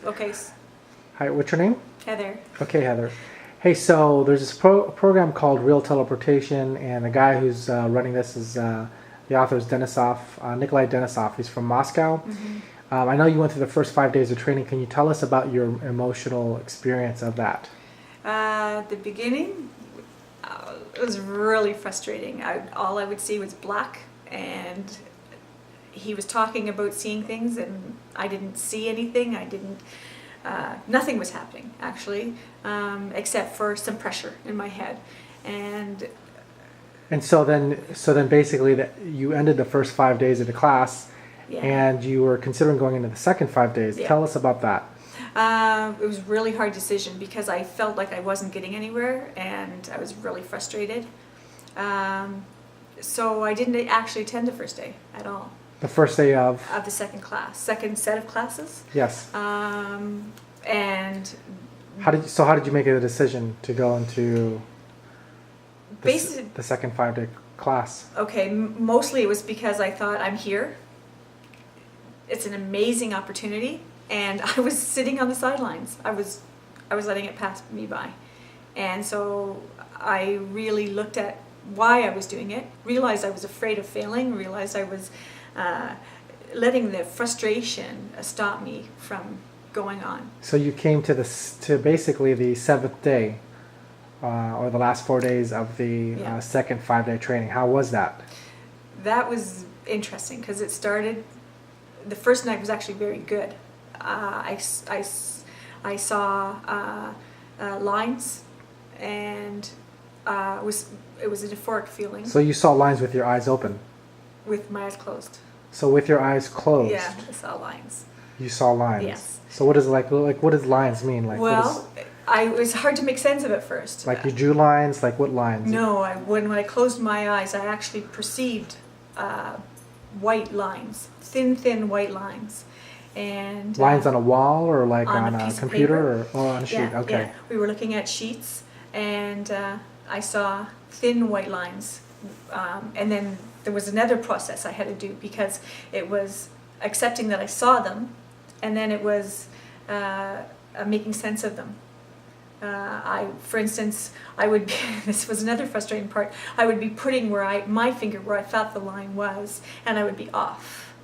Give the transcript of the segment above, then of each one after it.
Okay. Hi, what's your name? Heather. Okay, Heather. Hey, so there's this program called Real Teleportation, and the guy who's running this is the author is Nikolai Denisov. He's from Moscow. I know you went through the first 5 days of training. Can you tell us about your emotional experience of that? The beginning, it was really frustrating. All I would see was black, and he was talking about seeing things, and I didn't see anything. Nothing was happening, actually, except for some pressure in my head. And so then basically that you ended the first 5 days of the class, yeah. And you were considering going into the second 5 days. Yeah. Tell us about that. It was a really hard decision because I felt like I wasn't getting anywhere, and I was really frustrated. So I didn't actually attend the first day at all. The first day of the second set of classes. Yes. And how did you make a decision to go into the second 5 day class? Okay, mostly it was because I thought, I'm here. It's an amazing opportunity, and I was sitting on the sidelines. I was letting it pass me by, and so I really looked at why I was doing it. Realized I was afraid of failing. Realized I was letting the frustration stop me from going on. So you came to basically the 7th day, or the last 4 days of the second 5 day training. How was that? That was interesting because it started. The first night was actually very good. I saw lines, and it was a euphoric feeling. So you saw lines with your eyes open? With my eyes closed. So with your eyes closed? Yeah, I saw lines. You saw lines? Yes. So what does what does lines mean? It was hard to make sense of it first. Like you drew lines? Like what lines? No, when I closed my eyes, I actually perceived white lines, thin white lines. And lines on a wall, or like on a computer, or on a sheet? Yeah, okay. Yeah. We were looking at sheets, and I saw thin white lines. And then there was another process I had to do, because it was accepting that I saw them, and then it was making sense of them. For instance, this was another frustrating part, I would be putting my finger where I felt the line was, and I would be off.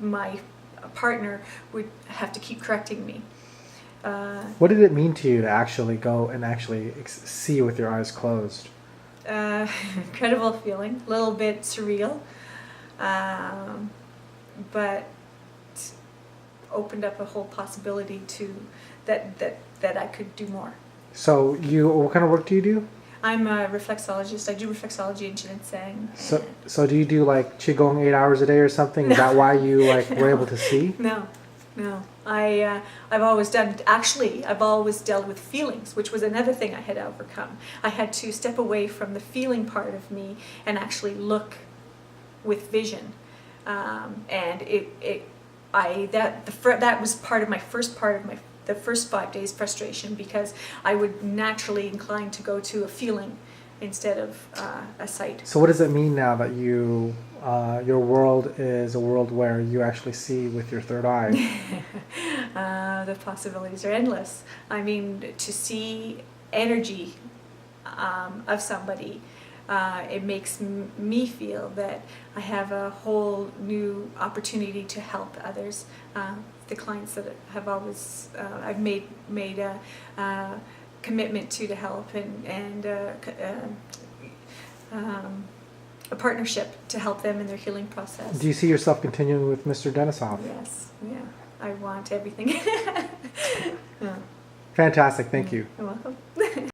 My partner would have to keep correcting me. What did it mean to you to actually go and actually see with your eyes closed? Incredible feeling, a little bit surreal, but opened up a whole possibility that I could do more. So what kind of work do you do? I'm a reflexologist. I do reflexology and ginseng. So do you do like qigong 8 hours a day or something? No. Is that why you were able to see? No. I've always dealt with feelings, which was another thing I had to overcome. I had to step away from the feeling part of me and actually look with vision, and that was the first 5 days frustration, because I would naturally incline to go to a feeling instead of a sight. So what does it mean now that your world is a world where you actually see with your third eye? The possibilities are endless. I mean, to see energy of somebody, it makes me feel that I have a whole new opportunity to help others. The clients that have always I've made a commitment to help, and a partnership to help them in their healing process. Do you see yourself continuing with Mr. Denisov? Yes, yeah. I want everything. Fantastic, thank you. You're welcome.